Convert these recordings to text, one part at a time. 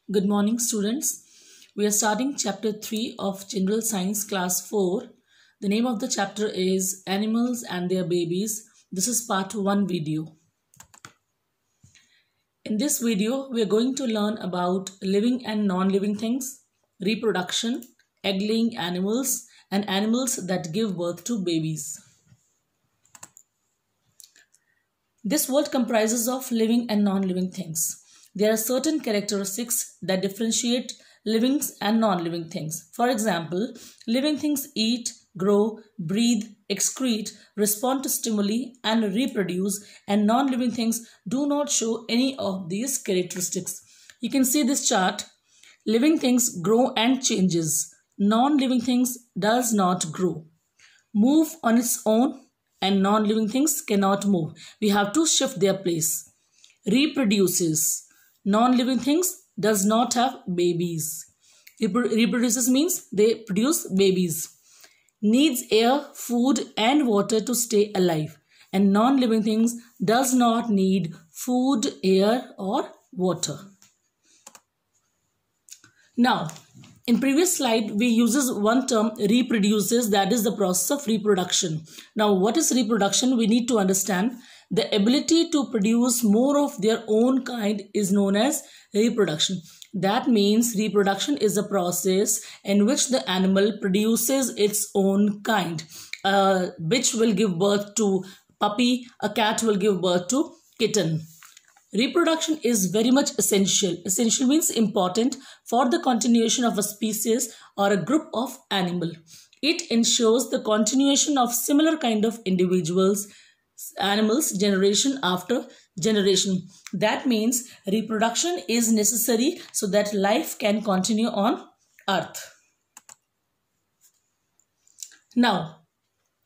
Good morning, students. We are starting chapter 3 of General Science class 4. The name of the chapter is Animals and Their Babies. This is part 1 video. In this video, we are going to learn about living and non-living things, reproduction, egg-laying animals, and animals that give birth to babies. This world comprises of living and non-living things. There are certain characteristics that differentiate living and non-living things. For example, living things eat, grow, breathe, excrete, respond to stimuli, and reproduce, and non-living things do not show any of these characteristics. You can see this chart. Living things grow and changes. Non-living things does not grow. Move on its own, and non-living things cannot move. We have to shift their place. Reproduces. Non-living things does not have babies. Reproduces means they produce babies. Needs air, food and water to stay alive. And non-living things does not need food, air or water. Now, in previous slide, we uses one term reproduces, that is the process of reproduction. Now, what is reproduction? We need to understand. The ability to produce more of their own kind is known as reproduction. That means reproduction is a process in which the animal produces its own kind. A bitch will give birth to puppy, a cat will give birth to kitten. Reproduction is very much essential. Essential means important for the continuation of a species or a group of animal. It ensures the continuation of similar kind of animals generation after generation. That means reproduction is necessary so that life can continue on earth. Now,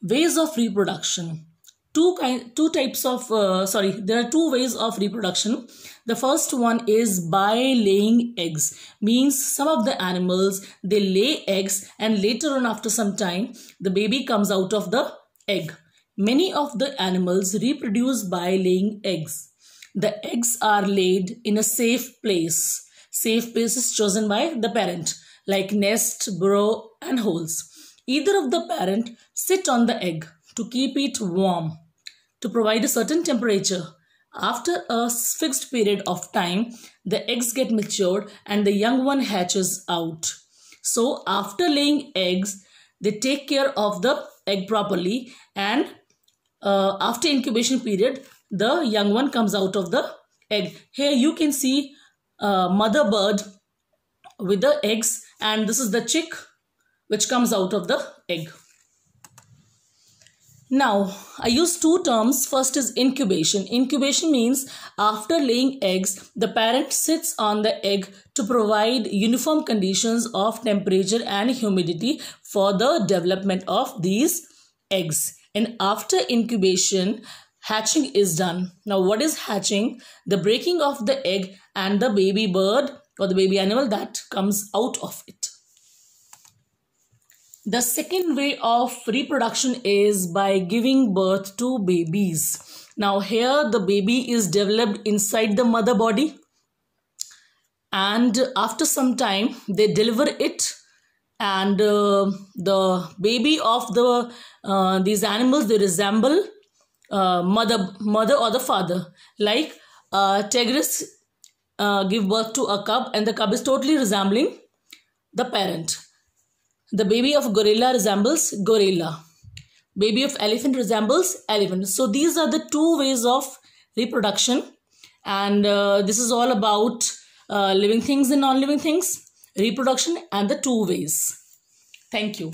ways of reproduction. There are two ways of reproduction. The first one is by laying eggs. Means some of the animals, they lay eggs and later on after some time, the baby comes out of the egg. Many of the animals reproduce by laying eggs. The eggs are laid in a safe place. Safe place is chosen by the parent, like nest, burrow and holes. Either of the parent sit on the egg to keep it warm, to provide a certain temperature. After a fixed period of time, the eggs get matured and the young one hatches out. So after laying eggs, they take care of the egg properly, and after incubation period, the young one comes out of the egg. Here you can see mother bird with the eggs, and this is the chick which comes out of the egg. Now, I use two terms. First is incubation. Incubation means after laying eggs, the parent sits on the egg to provide uniform conditions of temperature and humidity for the development of these eggs. And after incubation, hatching is done. Now, what is hatching? The breaking of the egg and the baby bird or the baby animal that comes out of it. The second way of reproduction is by giving birth to babies. Now, here the baby is developed inside the mother body, and after some time they deliver it, and the baby of these animals, they resemble mother or the father. Like tigress give birth to a cub, and the cub is totally resembling the parent. The baby of gorilla resembles gorilla. Baby of elephant resembles elephant. So these are the two ways of reproduction, and this is all about living things and non-living things, reproduction and the two ways. Thank you.